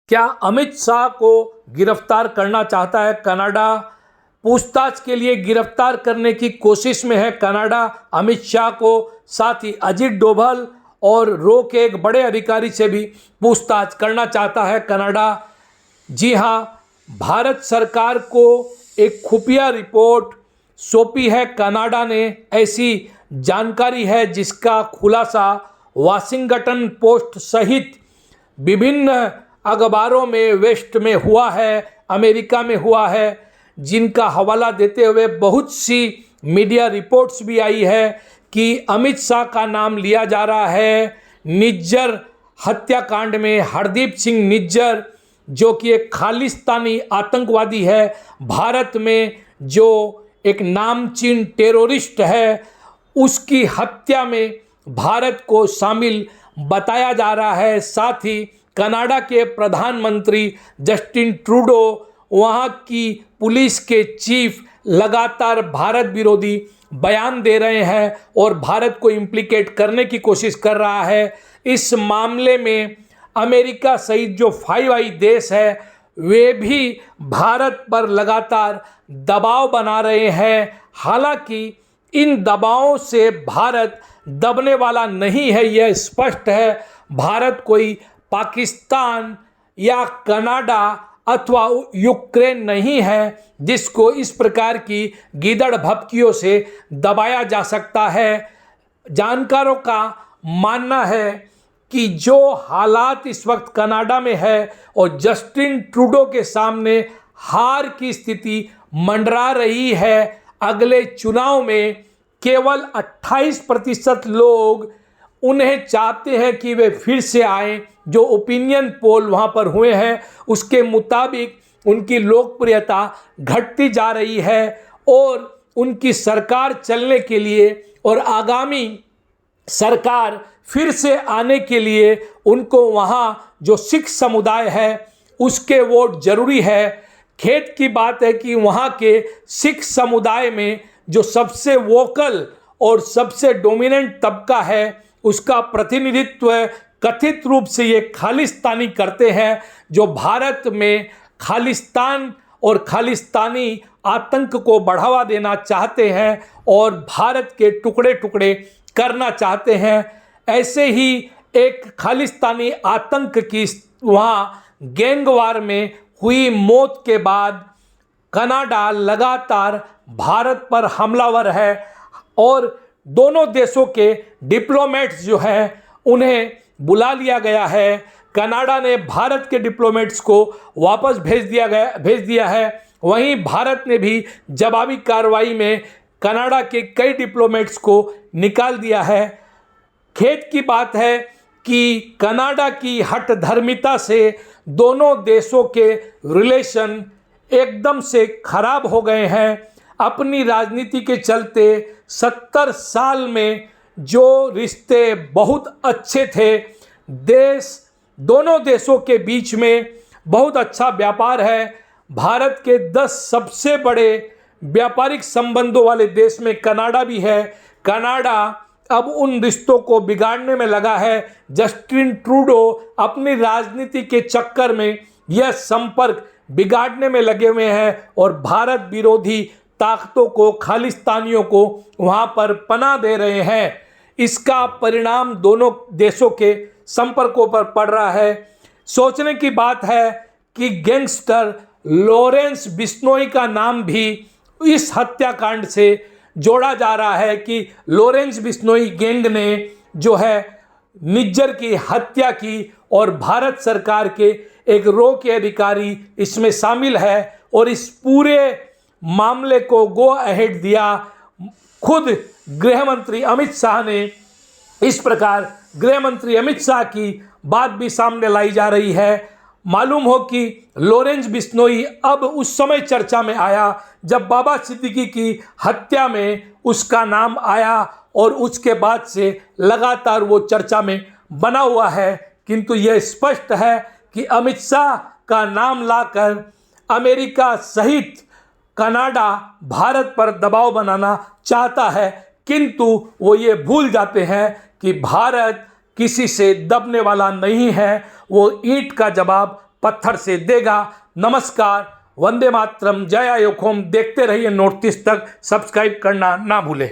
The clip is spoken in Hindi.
क्या अमित शाह को गिरफ्तार करना चाहता है कनाडा? पूछताछ के लिए गिरफ्तार करने की कोशिश में है कनाडा अमित शाह को। साथ ही अजीत डोभाल और रो के एक बड़े अधिकारी से भी पूछताछ करना चाहता है कनाडा। जी हाँ, भारत सरकार को एक खुफिया रिपोर्ट सौंपी है कनाडा ने। ऐसी जानकारी है जिसका खुलासा वाशिंगटन पोस्ट सहित विभिन्न अखबारों में वेस्ट में हुआ है, अमेरिका में हुआ है, जिनका हवाला देते हुए बहुत सी मीडिया रिपोर्ट्स भी आई है कि अमित शाह का नाम लिया जा रहा है निज्जर हत्याकांड में। हरदीप सिंह निज्जर जो कि एक खालिस्तानी आतंकवादी है, भारत में जो एक नामचीन टेररिस्ट है, उसकी हत्या में भारत को शामिल बताया जा रहा है। साथ ही कनाडा के प्रधानमंत्री जस्टिन ट्रूडो, वहाँ की पुलिस के चीफ लगातार भारत विरोधी बयान दे रहे हैं और भारत को इम्प्लिकेट करने की कोशिश कर रहा है। इस मामले में अमेरिका सहित जो 5 आई देश है वे भी भारत पर लगातार दबाव बना रहे हैं। हालांकि इन दबावों से भारत दबने वाला नहीं है, यह स्पष्ट है। भारत कोई पाकिस्तान या कनाडा अथवा यूक्रेन नहीं है जिसको इस प्रकार की गीदड़ भभकियों से दबाया जा सकता है। जानकारों का मानना है कि जो हालात इस वक्त कनाडा में है और जस्टिन ट्रूडो के सामने हार की स्थिति मंडरा रही है, अगले चुनाव में केवल 28% लोग उन्हें चाहते हैं कि वे फिर से आएं। जो ओपिनियन पोल वहां पर हुए हैं उसके मुताबिक उनकी लोकप्रियता घटती जा रही है और उनकी सरकार चलने के लिए और आगामी सरकार फिर से आने के लिए उनको वहां जो सिख समुदाय है उसके वोट जरूरी है। खेद की बात है कि वहां के सिख समुदाय में जो सबसे वोकल और सबसे डोमिनेंट तबका है उसका प्रतिनिधित्व कथित रूप से ये खालिस्तानी करते हैं, जो भारत में खालिस्तान और खालिस्तानी आतंक को बढ़ावा देना चाहते हैं और भारत के टुकड़े टुकड़े करना चाहते हैं। ऐसे ही एक खालिस्तानी आतंक की वहाँ गैंगवार में हुई मौत के बाद कनाडा लगातार भारत पर हमलावर है और दोनों देशों के डिप्लोमेट्स जो हैं उन्हें बुला लिया गया है। कनाडा ने भारत के डिप्लोमेट्स को वापस भेज दिया है। वहीं भारत ने भी जवाबी कार्रवाई में कनाडा के कई डिप्लोमेट्स को निकाल दिया है। खेद की बात है कि कनाडा की हठधर्मिता से दोनों देशों के रिलेशन एकदम से खराब हो गए हैं। अपनी राजनीति के चलते 70 साल में जो रिश्ते बहुत अच्छे थे, दोनों देशों के बीच में बहुत अच्छा व्यापार है। भारत के 10 सबसे बड़े व्यापारिक संबंधों वाले देश में कनाडा भी है। कनाडा अब उन रिश्तों को बिगाड़ने में लगा है। जस्टिन ट्रूडो अपनी राजनीति के चक्कर में यह संपर्क बिगाड़ने में लगे हुए हैं और भारत विरोधी ताकतों को, खालिस्तानियों को वहां पर पनाह दे रहे हैं। इसका परिणाम दोनों देशों के संपर्कों पर पड़ रहा है। सोचने की बात है कि गैंगस्टर लॉरेंस बिश्नोई का नाम भी इस हत्याकांड से जोड़ा जा रहा है कि लॉरेंस बिश्नोई गैंग ने जो है निज्जर की हत्या की और भारत सरकार के एक रो के अधिकारी इसमें शामिल है और इस पूरे मामले को गो अहेड दिया। खुद गृह मंत्री अमित शाह ने इस प्रकार गृह मंत्री अमित शाह की बात भी सामने लाई जा रही है। मालूम हो कि लॉरेंस बिश्नोई अब उस समय चर्चा में आया जब बाबा सिद्दीकी की हत्या में उसका नाम आया और उसके बाद से लगातार वो चर्चा में बना हुआ है। किंतु यह स्पष्ट है कि अमित शाह का नाम लाकर अमेरिका सहित कनाडा भारत पर दबाव बनाना चाहता है, किंतु वो ये भूल जाते हैं कि भारत किसी से दबने वाला नहीं है। वो ईंट का जवाब पत्थर से देगा। नमस्कार, वंदे मातरम, जय आयोखोम। देखते रहिए नॉर्थ ईस्ट तक, सब्सक्राइब करना ना भूलें।